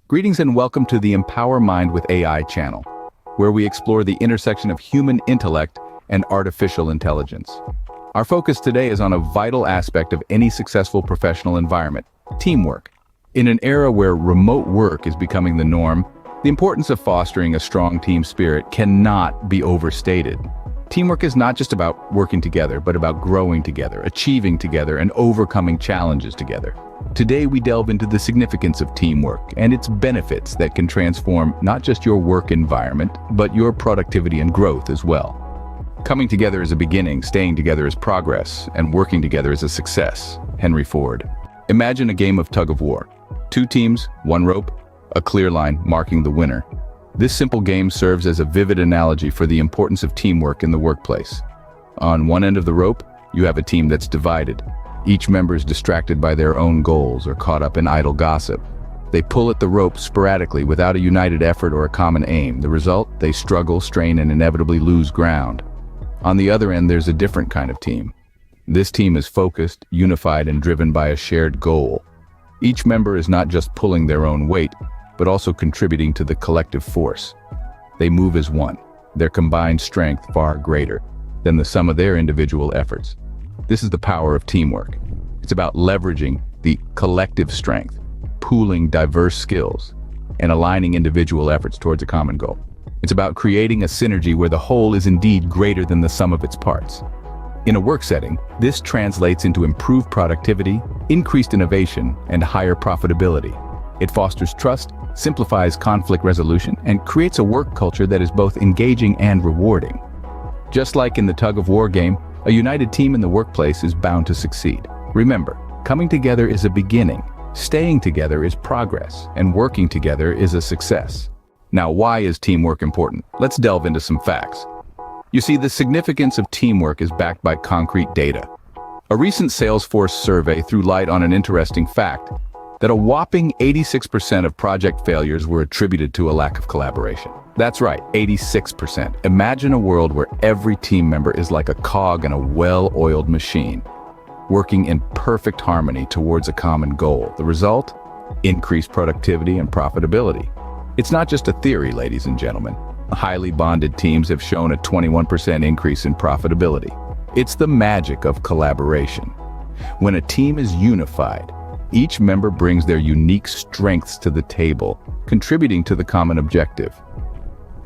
Greetings and welcome to the Empower Mind with AI channel, where we explore the intersection of human intellect and artificial intelligence. Our focus today is on a vital aspect of any successful professional environment: teamwork. In an era where remote work is becoming the norm, the importance of fostering a strong team spirit cannot be overstated. Teamwork is not just about working together, but about growing together, achieving together, and overcoming challenges together. Today we delve into the significance of teamwork and its benefits that can transform not just your work environment, but your productivity and growth as well. Coming together is a beginning, staying together is progress, and working together is a success. Henry Ford. Imagine a game of tug-of-war. Two teams, one rope, a clear line marking the winner. This simple game serves as a vivid analogy for the importance of teamwork in the workplace. On one end of the rope, you have a team that's divided. Each member is distracted by their own goals or caught up in idle gossip. They pull at the rope sporadically without a united effort or a common aim. The result, they struggle, strain, and inevitably lose ground. On the other end, there's a different kind of team. This team is focused, unified, and driven by a shared goal. Each member is not just pulling their own weight, but also contributing to the collective force. They move as one, their combined strength far greater than the sum of their individual efforts. This is the power of teamwork. It's about leveraging the collective strength, pooling diverse skills, and aligning individual efforts towards a common goal. It's about creating a synergy where the whole is indeed greater than the sum of its parts. In a work setting, this translates into improved productivity, increased innovation, and higher profitability. It fosters trust, simplifies conflict resolution, and creates a work culture that is both engaging and rewarding. Just like in the tug-of-war game, a united team in the workplace is bound to succeed. Remember, coming together is a beginning, staying together is progress, and working together is a success. Now, why is teamwork important? Let's delve into some facts. You see, the significance of teamwork is backed by concrete data. A recent Salesforce survey threw light on an interesting fact: that a whopping 86% of project failures were attributed to a lack of collaboration. That's right, 86%. Imagine a world where every team member is like a cog in a well-oiled machine, working in perfect harmony towards a common goal. The result? Increased productivity and profitability. It's not just a theory, ladies and gentlemen. Highly bonded teams have shown a 21% increase in profitability. It's the magic of collaboration. When a team is unified, each member brings their unique strengths to the table, contributing to the common objective.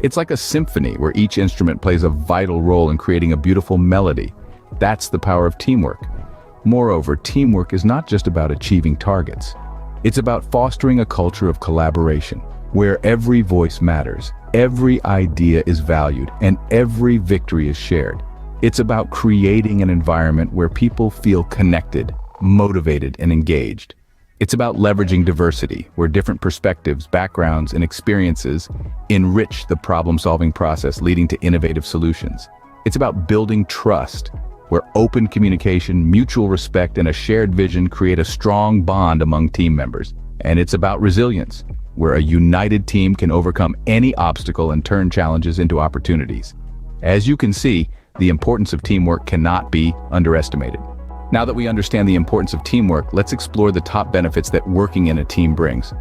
It's like a symphony where each instrument plays a vital role in creating a beautiful melody. That's the power of teamwork. Moreover, teamwork is not just about achieving targets. It's about fostering a culture of collaboration, where every voice matters, every idea is valued, and every victory is shared. It's about creating an environment where people feel connected, motivated, and engaged. It's about leveraging diversity, where different perspectives, backgrounds, and experiences enrich the problem-solving process, leading to innovative solutions. It's about building trust, where open communication, mutual respect, and a shared vision create a strong bond among team members. And it's about resilience, where a united team can overcome any obstacle and turn challenges into opportunities. As you can see, the importance of teamwork cannot be underestimated. Now that we understand the importance of teamwork, let's explore the top benefits that working in a team brings.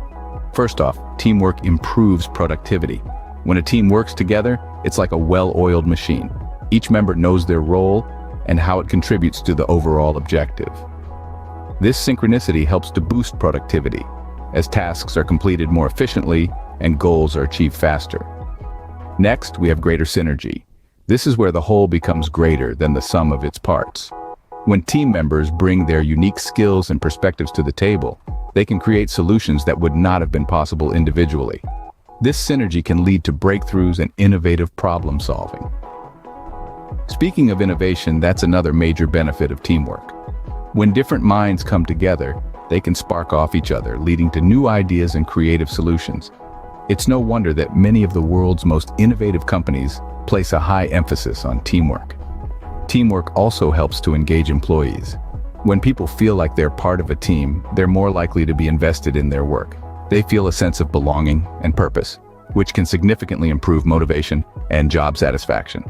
First off, teamwork improves productivity. When a team works together, it's like a well-oiled machine. Each member knows their role and how it contributes to the overall objective. This synchronicity helps to boost productivity, as tasks are completed more efficiently and goals are achieved faster. Next, we have greater synergy. This is where the whole becomes greater than the sum of its parts. When team members bring their unique skills and perspectives to the table, they can create solutions that would not have been possible individually. This synergy can lead to breakthroughs and innovative problem solving. Speaking of innovation, that's another major benefit of teamwork. When different minds come together, they can spark off each other, leading to new ideas and creative solutions. It's no wonder that many of the world's most innovative companies place a high emphasis on teamwork. Teamwork also helps to engage employees. When people feel like they're part of a team, they're more likely to be invested in their work. They feel a sense of belonging and purpose, which can significantly improve motivation and job satisfaction.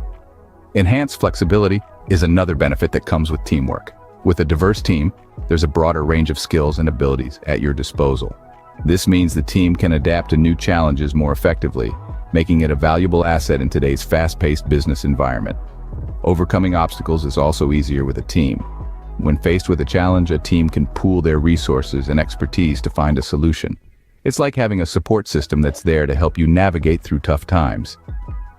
Enhanced flexibility is another benefit that comes with teamwork. With a diverse team, there's a broader range of skills and abilities at your disposal. This means the team can adapt to new challenges more effectively, making it a valuable asset in today's fast-paced business environment. Overcoming obstacles is also easier with a team. When faced with a challenge, a team can pool their resources and expertise to find a solution. It's like having a support system that's there to help you navigate through tough times.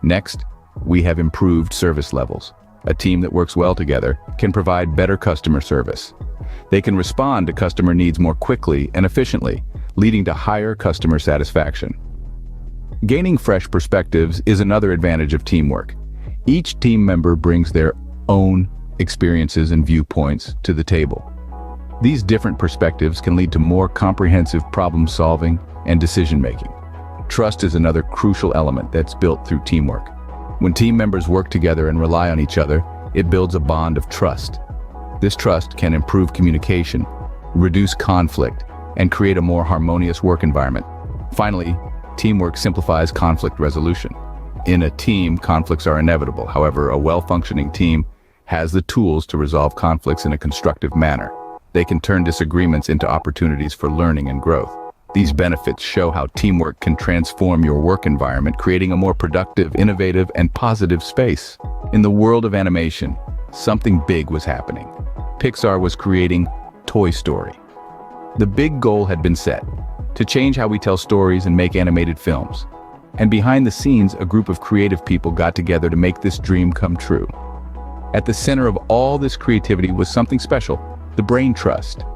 Next, we have improved service levels. A team that works well together can provide better customer service. They can respond to customer needs more quickly and efficiently, leading to higher customer satisfaction. Gaining fresh perspectives is another advantage of teamwork. Each team member brings their own experiences and viewpoints to the table. These different perspectives can lead to more comprehensive problem-solving and decision-making. Trust is another crucial element that's built through teamwork. When team members work together and rely on each other, it builds a bond of trust. This trust can improve communication, reduce conflict, and create a more harmonious work environment. Finally, teamwork simplifies conflict resolution. In a team, conflicts are inevitable. However, a well-functioning team has the tools to resolve conflicts in a constructive manner. They can turn disagreements into opportunities for learning and growth. These benefits show how teamwork can transform your work environment, creating a more productive, innovative, and positive space. In the world of animation, something big was happening. Pixar was creating Toy Story. The big goal had been set: to change how we tell stories and make animated films. And behind the scenes, a group of creative people got together to make this dream come true. At the center of all this creativity was something special: the Braintrust.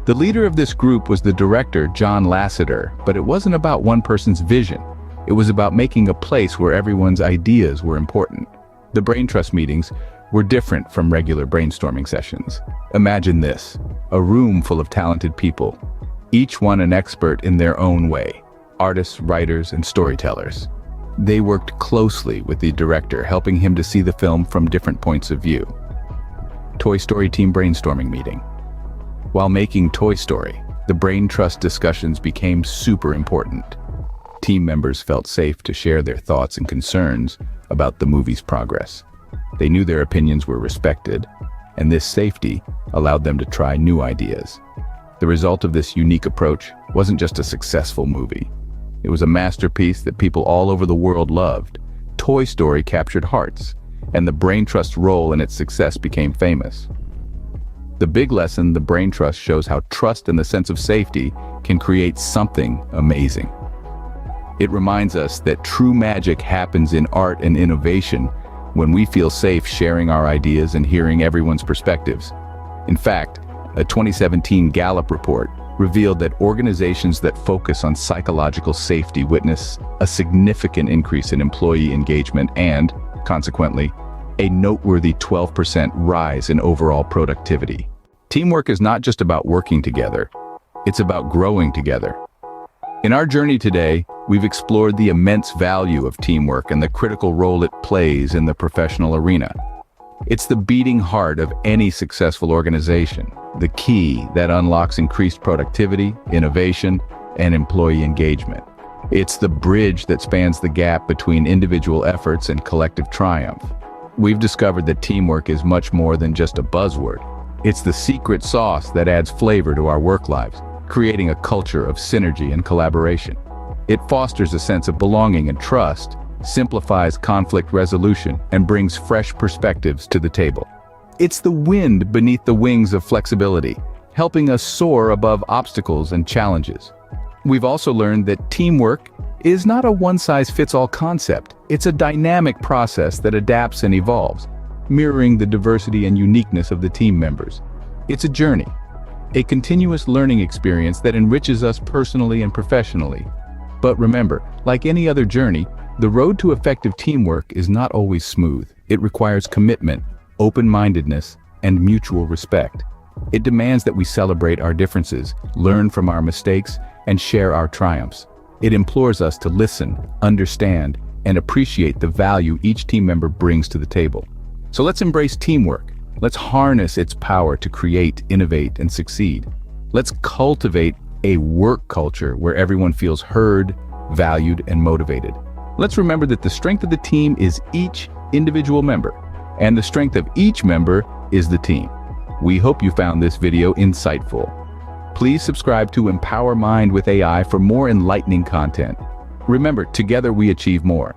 The leader of this group was the director, John Lasseter, but it wasn't about one person's vision. It was about making a place where everyone's ideas were important. The Braintrust meetings were different from regular brainstorming sessions. Imagine this: a room full of talented people, each one an expert in their own way. Artists, writers, and storytellers. They worked closely with the director, helping him to see the film from different points of view. Toy Story Team Brainstorming Meeting. While making Toy Story, the Braintrust discussions became super important. Team members felt safe to share their thoughts and concerns about the movie's progress. They knew their opinions were respected, and this safety allowed them to try new ideas. The result of this unique approach wasn't just a successful movie. It was a masterpiece that people all over the world loved. Toy Story captured hearts, and the Braintrust's role in its success became famous. The big lesson: the Braintrust shows how trust and the sense of safety can create something amazing. It reminds us that true magic happens in art and innovation when we feel safe sharing our ideas and hearing everyone's perspectives. In fact, a 2017 Gallup report revealed that organizations that focus on psychological safety witness a significant increase in employee engagement and, consequently, a noteworthy 12% rise in overall productivity. Teamwork is not just about working together, it's about growing together. In our journey today, we've explored the immense value of teamwork and the critical role it plays in the professional arena. It's the beating heart of any successful organization, the key that unlocks increased productivity, innovation, and employee engagement. It's the bridge that spans the gap between individual efforts and collective triumph. We've discovered that teamwork is much more than just a buzzword. It's the secret sauce that adds flavor to our work lives, creating a culture of synergy and collaboration. It fosters a sense of belonging and trust, simplifies conflict resolution, and brings fresh perspectives to the table. It's the wind beneath the wings of flexibility, helping us soar above obstacles and challenges. We've also learned that teamwork is not a one-size-fits-all concept. It's a dynamic process that adapts and evolves, mirroring the diversity and uniqueness of the team members. It's a journey, a continuous learning experience that enriches us personally and professionally. But remember, like any other journey, the road to effective teamwork is not always smooth. It requires commitment, open-mindedness, and mutual respect. It demands that we celebrate our differences, learn from our mistakes, and share our triumphs. It implores us to listen, understand, and appreciate the value each team member brings to the table. So let's embrace teamwork. Let's harness its power to create, innovate, and succeed. Let's cultivate a work culture where everyone feels heard, valued, and motivated. Let's remember that the strength of the team is each individual member, and the strength of each member is the team. We hope you found this video insightful. Please subscribe to Empower Mind with AI for more enlightening content. Remember, together we achieve more.